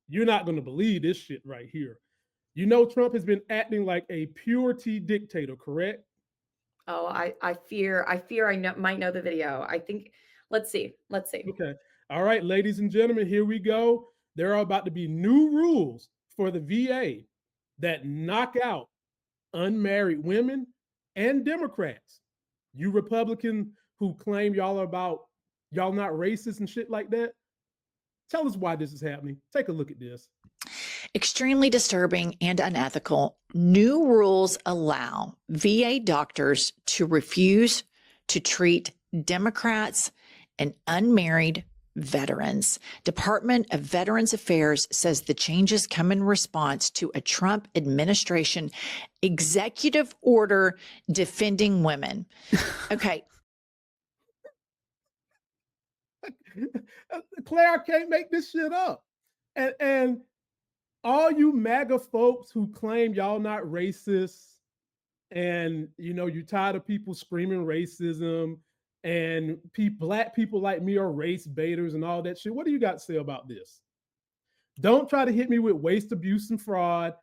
You're not going to believe this shit right here. You know, Trump has been acting like a purity dictator, correct? Oh, I fear I know, might know the video. I think let's see. Let's see. Okay. All right, ladies and gentlemen, here we go. There are about to be new rules for the VA that knock out unmarried women and Democrats. You Republican who claim y'all not racist and shit like that. Tell us why this is happening. Take a look at this. Extremely disturbing and unethical. New rules allow VA doctors to refuse to treat Democrats and unmarried veterans. Department of Veterans Affairs says the changes come in response to a Trump administration executive order defending women. Okay. Claire can't make this shit up. And all you MAGA folks who claim y'all not racist and you know you tired of people screaming racism and black people like me are race baiters and all that shit. What do you got to say about this? Don't try to hit me with waste, abuse, and fraud.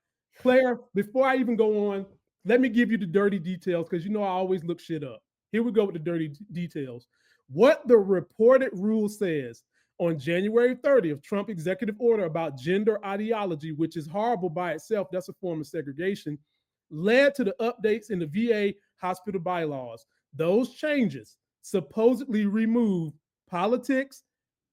Claire, before I even go on, let me give you the dirty details because you know I always look shit up. Here we go with the dirty details. What the reported rule says on January 30th, Trump executive order about gender ideology, which is horrible by itself, that's a form of segregation, led to the updates in the VA hospital bylaws. Those changes supposedly remove politics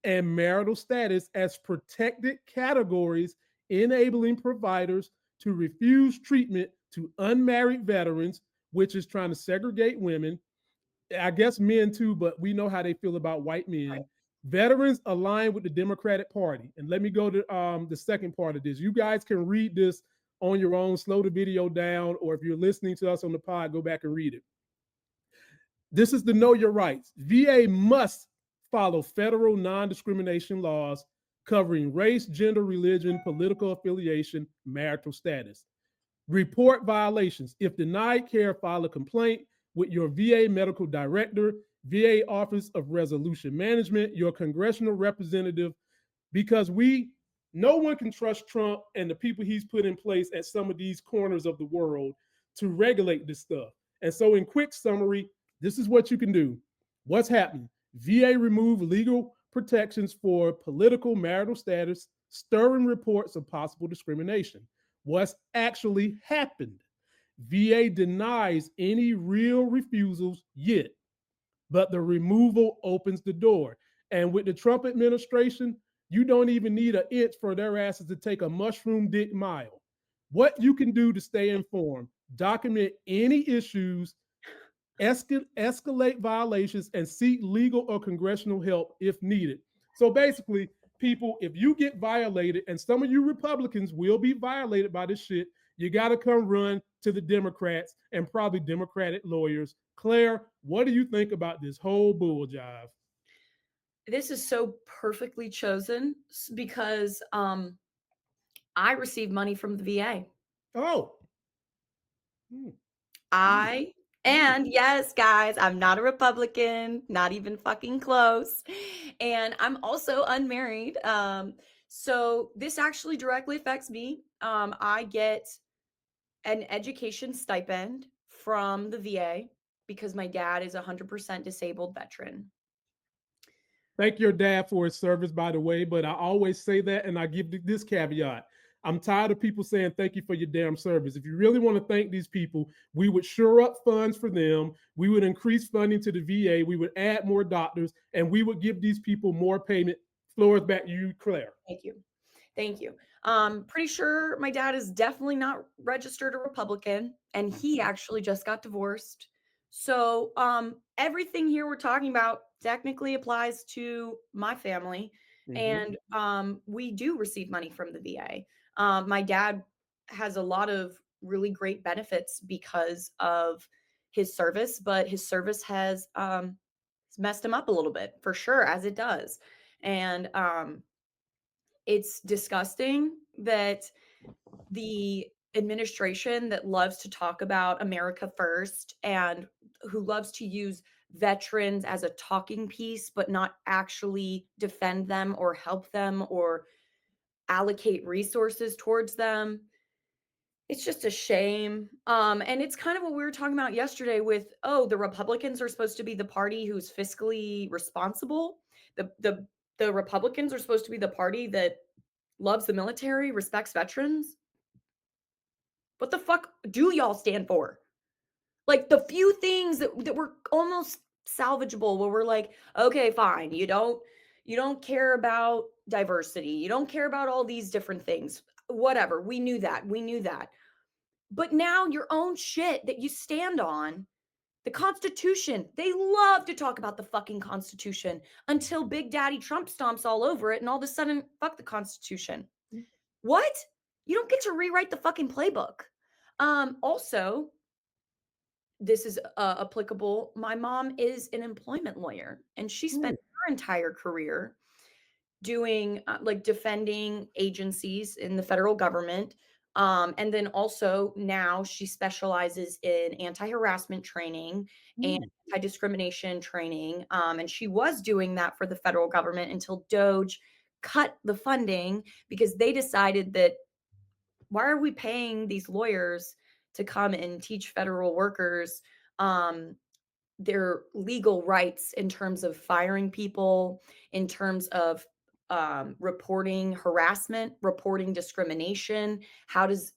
and marital status as protected categories, enabling providers to refuse treatment to unmarried veterans, which is trying to segregate women. I guess men too, but we know how they feel about white men. Veterans align with the Democratic Party. And let me go to the second part of this. You guys can read this on your own, slow the video down, or if you're listening to us on the pod, go back and read it. This is the know your rights. VA must follow federal non-discrimination laws covering race, gender, religion, political affiliation, marital status. Report violations. If denied care, file a complaint with your VA medical director, VA Office of Resolution Management, your congressional representative, because no one can trust Trump and the people he's put in place at some of these corners of the world to regulate this stuff. And so, in quick summary, this is what you can do. What's happening? VA removed legal protections for political marital status, stirring reports of possible discrimination. What's actually happened? VA denies any real refusals yet, but the removal opens the door. And with the Trump administration, you don't even need an inch for their asses to take a mushroom dick mile. What you can do to stay informed, document any issues, escalate violations, and seek legal or congressional help if needed. So basically, people, if you get violated, and some of you Republicans will be violated by this shit, you got to come run to the Democrats and probably Democratic lawyers. Claire, what do you think about this whole bull jive? This is so perfectly chosen because I receive money from the VA. Oh, hmm, hmm, I hmm. and yes, guys, I'm not a Republican, not even fucking close. And I'm also unmarried. So this actually directly affects me. I get an education stipend from the VA because my dad is a 100% disabled veteran. Thank your dad for his service, by the way. But I always say that, and I give this caveat. I'm tired of people saying thank you for your damn service. If you really want to thank these people, we would shore up funds for them. We would increase funding to the VA. We would add more doctors, and we would give these people more payment. Floor is back to you, Claire. Thank you. Thank you. Pretty sure my dad is definitely not registered a Republican, and he actually just got divorced. So everything here we're talking about technically applies to my family, Mm-hmm. and we do receive money from the VA. My dad has a lot of really great benefits because of his service, but his service has messed him up a little bit for sure, as it does. And it's disgusting that the administration that loves to talk about America first and who loves to use veterans as a talking piece, but not actually defend them or help them or allocate resources towards them. It's just a shame. And it's kind of what we were talking about yesterday with, oh, the Republicans are supposed to be the party who's fiscally responsible. The Republicans are supposed to be the party that loves the military, respects veterans. What the fuck do y'all stand for? Like the few things that were almost salvageable where we're like, okay, fine, you don't care about diversity. You don't care about all these different things. Whatever. We knew that. We knew that. But now your own shit that you stand on, the Constitution, they love to talk about the fucking Constitution until Big Daddy Trump stomps all over it and all of a sudden, fuck the Constitution. What? You don't get to rewrite the fucking playbook. Also, this is applicable. My mom is an employment lawyer and she spent her entire career doing like defending agencies in the federal government. And then also now she specializes in anti-harassment training and anti-discrimination training. And she was doing that for the federal government until Doge cut the funding because they decided that why are we paying these lawyers to come and teach federal workers their legal rights in terms of firing people, in terms of reporting harassment, reporting discrimination. How does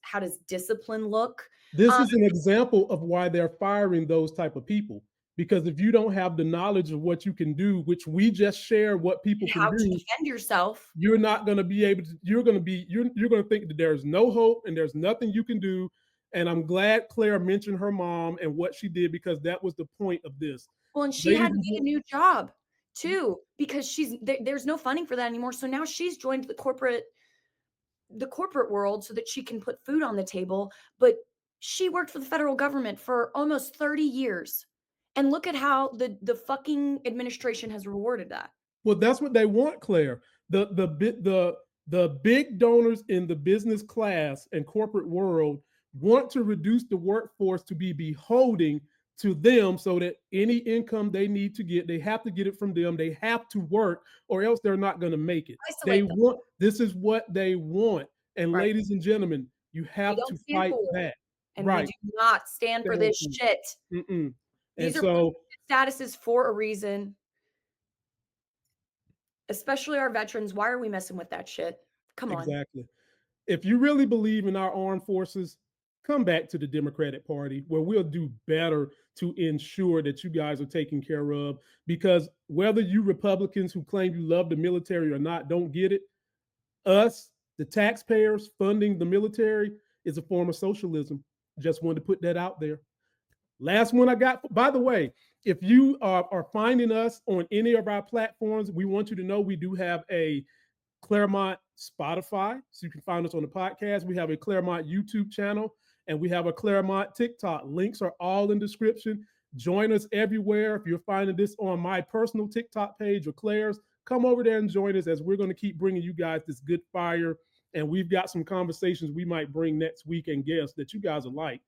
discipline look? This is an example of why they're firing those type of people. Because if you don't have the knowledge of what you can do, which we just share what people can How to do, defend yourself. you're not going to be able to, you're going to think that there's no hope and there's nothing you can do. And I'm glad Claire mentioned her mom and what she did, because that was the point of this. Well, and she Ladies had to and get a new job too because there's no funding for that anymore. So now she's joined the corporate world so that she can put food on the table. But she worked for the federal government for almost 30 years. And look at how the fucking administration has rewarded that. Well, that's what they want, Claire. The big donors in the business class and corporate world want to reduce the workforce to be beholding to them, so that any income they need to get, they have to get it from them. They have to work, or else they're not going to make it. They Isolate them. want, this is what they want. And Right. ladies and gentlemen, you We have don't to stand fight for it. back. And we Right. do not stand for this shit. And These are so statuses for a reason. Especially our veterans. Why are we messing with that shit? Come on. exactly. If you really believe in our armed forces, come back to the Democratic Party, where we'll do better to ensure that you guys are taken care of. Because whether you Republicans who claim you love the military or not don't get it, us, the taxpayers funding the military, is a form of socialism. Just wanted to put that out there. Last one I got. By the way, if you are finding us on any of our platforms, we want you to know we do have a Claremont Spotify, so you can find us on the podcast. We have a Claremont YouTube channel, and we have a Claremont TikTok. Links are all in the description. Join us everywhere. If you're finding this on my personal TikTok page or Claire's, come over there and join us, as we're going to keep bringing you guys this good fire. And we've got some conversations we might bring next week and guests that you guys will like.